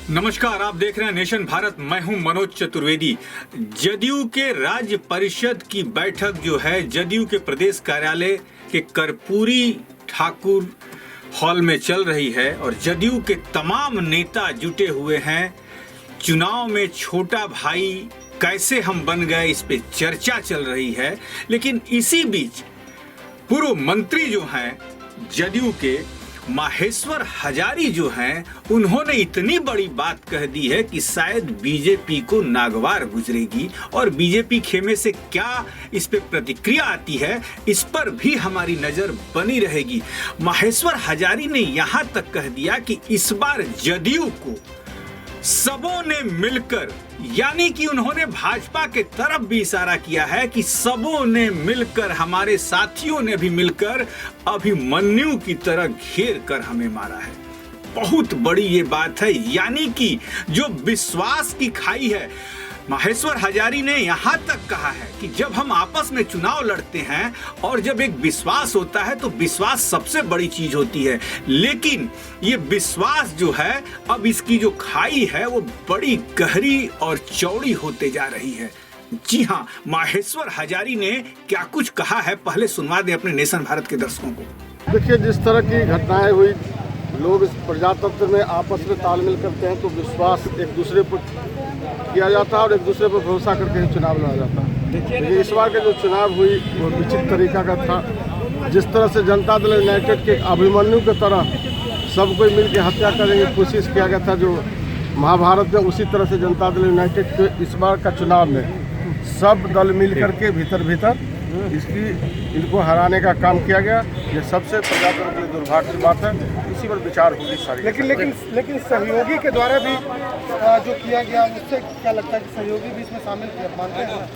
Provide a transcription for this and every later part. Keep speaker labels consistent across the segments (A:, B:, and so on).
A: नमस्कार, आप देख रहे हैं नेशन भारत। मैं हूं मनोज चतुर्वेदी। जदयू के राज्य परिषद की बैठक जो है जदयू के प्रदेश कार्यालय के कर्पूरी ठाकुर हॉल में चल रही है और जदयू के तमाम नेता जुटे हुए हैं। चुनाव में छोटा भाई कैसे हम बन गए, इस पे चर्चा चल रही है। लेकिन इसी बीच पूर्व मंत्री जो हैं जदयू के माहेश्वर हजारी जो हैं, उन्होंने इतनी बड़ी बात कह दी है कि शायद बीजेपी को नागवार गुजरेगी और बीजेपी खेमे से क्या इस पे प्रतिक्रिया आती है, इस पर भी हमारी नजर बनी रहेगी। माहेश्वर हजारी ने यहां तक कह दिया कि इस बार जदयू को सबों ने मिलकर, यानी कि उन्होंने भाजपा के तरफ भी इशारा किया है कि सबों ने मिलकर, हमारे साथियों ने भी मिलकर अभिमन्यु की तरह घेर कर हमें मारा है। बहुत बड़ी ये बात है, यानी कि जो विश्वास की खाई है। माहेश्वर हजारी ने यहां तक कहा है कि जब हम आपस में चुनाव लड़ते हैं और जब एक विश्वास होता है तो विश्वास सबसे बड़ी चीज होती है, लेकिन ये विश्वास जो है अब इसकी जो खाई है वो बड़ी गहरी और चौड़ी होते जा रही है। जी हाँ, माहेश्वर हजारी ने क्या कुछ कहा है, पहले सुनवा दें अपने नेशन भारत के दर्शकों को।
B: देखिए, जिस तरह की घटनाएं हुई, लोग इस प्रजातंत्र में आपस में तालमेल करते हैं तो विश्वास एक दूसरे पर किया जाता है और एक दूसरे पर भरोसा करके ही चुनाव लड़ा जाता है। लेकिन इस बार का जो चुनाव हुई वो विचित्र तरीका का था। जिस तरह से जनता दल यूनाइटेड के अभिमन्यु की तरह सब कोई मिल के हत्या करने की कोशिश किया गया था जो महाभारत में, उसी तरह से जनता दल यूनाइटेड के इस बार का चुनाव में सब दल मिल करके भीतर इनको हराने का काम किया गया। ये सबसे प्रजातंत्र के लिए दुर्भाग्य की बात है। इसी पर विचार होगी सारी।
C: लेकिन सहयोगी के द्वारा भी जो किया गया, उससे क्या लगता है कि सहयोगी भी इसमें शामिल मानते हैं?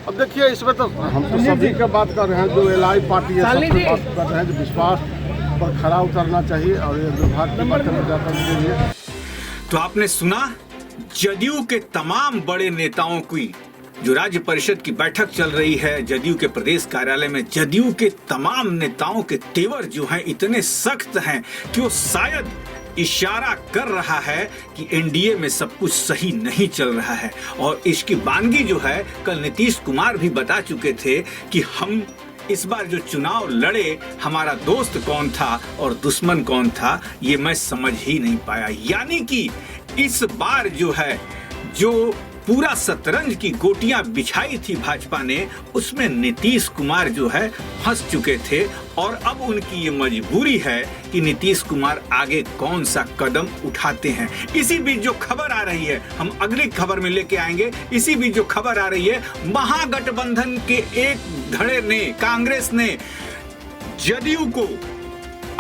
B: अब देखिए, इसमें तो हम तो सभी का बात कर रहे हैं, जो एलआई पार्टी है सबसे बात कर रहे हैं जो विश्वास पर खरा उतरना चाहिए और ये दुर्भाग्य की बात है प्रजातंत्र के लिए।
A: तो आपने सुना, जदयू के तमाम बड़े नेताओं की जो राज्य परिषद की बैठक चल रही है जदयू के प्रदेश कार्यालय में, जदयू के तमाम नेताओं के तेवर जो हैं इतने सख्त हैं कि वो शायद इशारा कर रहा है कि एनडीए में सब कुछ सही नहीं चल रहा है। और इसकी बानगी जो है कल नीतीश कुमार भी बता चुके थे कि हम इस बार जो चुनाव लड़े, हमारा दोस्त कौन था और दुश्मन कौन था ये मैं समझ ही नहीं पाया। यानी कि इस बार जो है जो पूरा शतरंज की गोटियां बिछाई थी भाजपा ने, उसमें नीतीश कुमार जो है फंस चुके थे और अब उनकी ये मजबूरी है कि नीतीश कुमार आगे कौन सा कदम उठाते हैं। इसी बीच जो खबर आ रही है, हम अगली खबर में लेके आएंगे। इसी बीच जो खबर आ रही है, महागठबंधन के एक धड़े ने, कांग्रेस ने जदयू को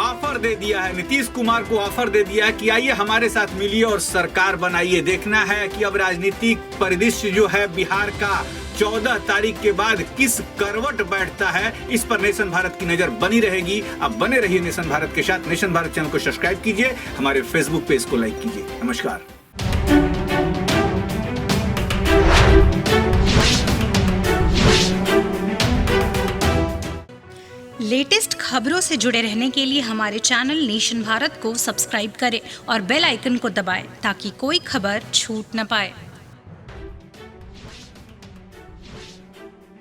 A: ऑफर दे दिया है, नीतीश कुमार को ऑफर दे दिया है कि आइए हमारे साथ मिलिए और सरकार बनाइए। देखना है कि अब राजनीतिक परिदृश्य जो है बिहार का 14 तारीख के बाद किस करवट बैठता है, इस पर नेशन भारत की नजर बनी रहेगी। अब बने रहिए नेशन भारत के साथ। नेशन भारत चैनल को सब्सक्राइब कीजिए, हमारे फेसबुक पेज को लाइक कीजिए। नमस्कार।
D: लेटेस्ट खबरों से जुड़े रहने के लिए हमारे चैनल नेशन भारत को सब्सक्राइब करें और बेल आइकन को दबाएं ताकि कोई खबर छूट न पाए।